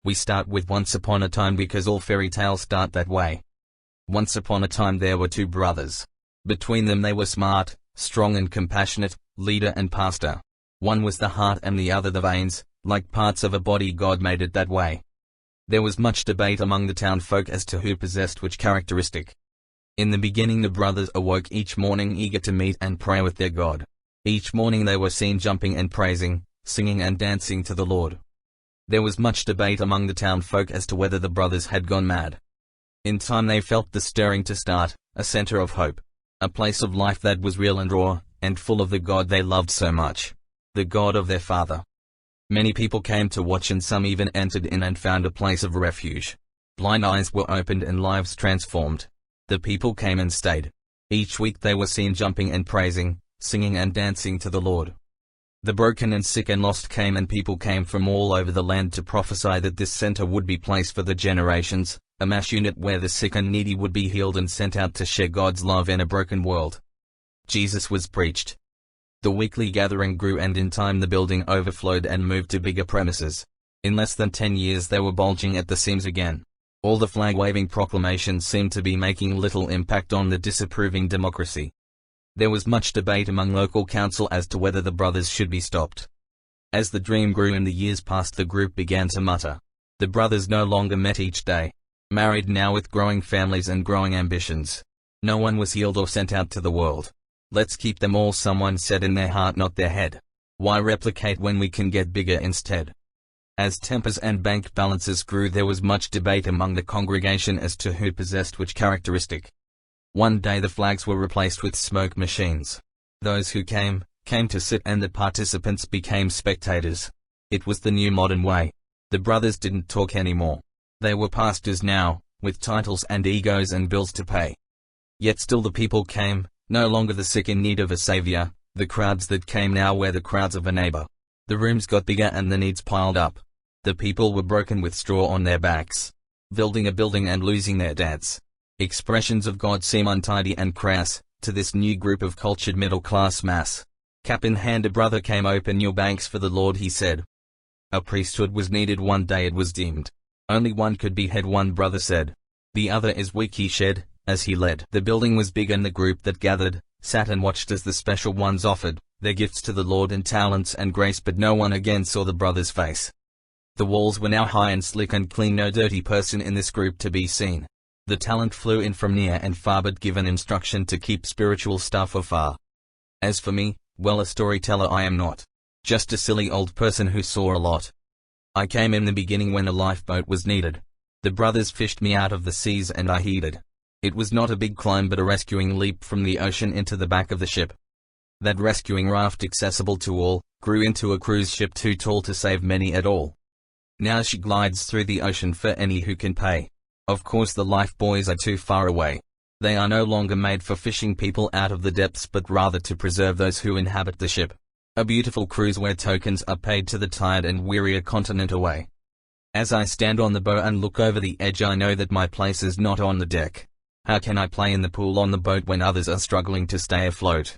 We start with once upon a time because all fairy tales start that way. Once upon a time there were two brothers. Between them they were smart, strong and compassionate, leader and pastor. One was the heart and the other the veins, like parts of a body God made it that way. There was much debate among the town folk as to who possessed which characteristic. In the beginning the brothers awoke each morning eager to meet and pray with their God. Each morning they were seen jumping and praising, singing and dancing to the Lord. There was much debate among the town folk as to whether the brothers had gone mad. In time they felt the stirring to start, a center of hope. A place of life that was real and raw, and full of the God they loved so much. The God of their father. Many people came to watch and some even entered in and found a place of refuge. Blind eyes were opened and lives transformed. The people came and stayed. Each week they were seen jumping and praising, singing and dancing to the Lord. The broken and sick and lost came and people came from all over the land to prophesy that this center would be place for the generations, a mass unit where the sick and needy would be healed and sent out to share God's love in a broken world. Jesus was preached. The weekly gathering grew and in time the building overflowed and moved to bigger premises. In less than 10 years they were bulging at the seams again. All the flag-waving proclamations seemed to be making little impact on the disapproving democracy. There was much debate among local council as to whether the brothers should be stopped. As the dream grew and the years passed the group began to mutter. The brothers no longer met each day. Married now with growing families and growing ambitions. No one was healed or sent out to the world. Let's keep them all, someone said in their heart not their head. Why replicate when we can get bigger instead? As tempers and bank balances grew there was much debate among the congregation as to who possessed which characteristic. One day the flags were replaced with smoke machines. Those who came to sit and the participants became spectators. It was the new modern way. The brothers didn't talk anymore. They were pastors now, with titles and egos and bills to pay. Yet still the people came, no longer the sick in need of a savior. The crowds that came now were the crowds of a neighbor. The rooms got bigger and the needs piled up. The people were broken with straw on their backs. Building a building and losing their dads. Expressions of God seem untidy and crass, to this new group of cultured middle-class mass. Cap in hand a brother came. Open your banks for the Lord, he said. A priesthood was needed. One day it was deemed. Only one could be head, one brother said. The other is weak, he said, as he led. The building was big and the group that gathered, sat and watched as the special ones offered their gifts to the Lord in talents and grace, but no one again saw the brother's face. The walls were now high and slick and clean, no dirty person in this group to be seen. The talent flew in from near and far, but given instruction to keep spiritual stuff afar. As for me, well, a storyteller I am not. Just a silly old person who saw a lot. I came in the beginning when a lifeboat was needed. The brothers fished me out of the seas and I heeded. It was not a big climb but a rescuing leap from the ocean into the back of the ship. That rescuing raft, accessible to all, grew into a cruise ship too tall to save many at all. Now she glides through the ocean for any who can pay. Of course the life buoys are too far away. They are no longer made for fishing people out of the depths but rather to preserve those who inhabit the ship. A beautiful cruise where tokens are paid to the tired and weary a continent away. As I stand on the bow and look over the edge, I know that my place is not on the deck. How can I play in the pool on the boat when others are struggling to stay afloat?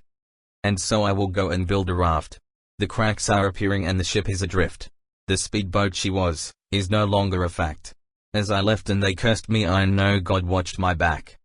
And so I will go and build a raft. The cracks are appearing and the ship is adrift. The speedboat she was, is no longer a fact. As I left and they cursed me, I know God watched my back.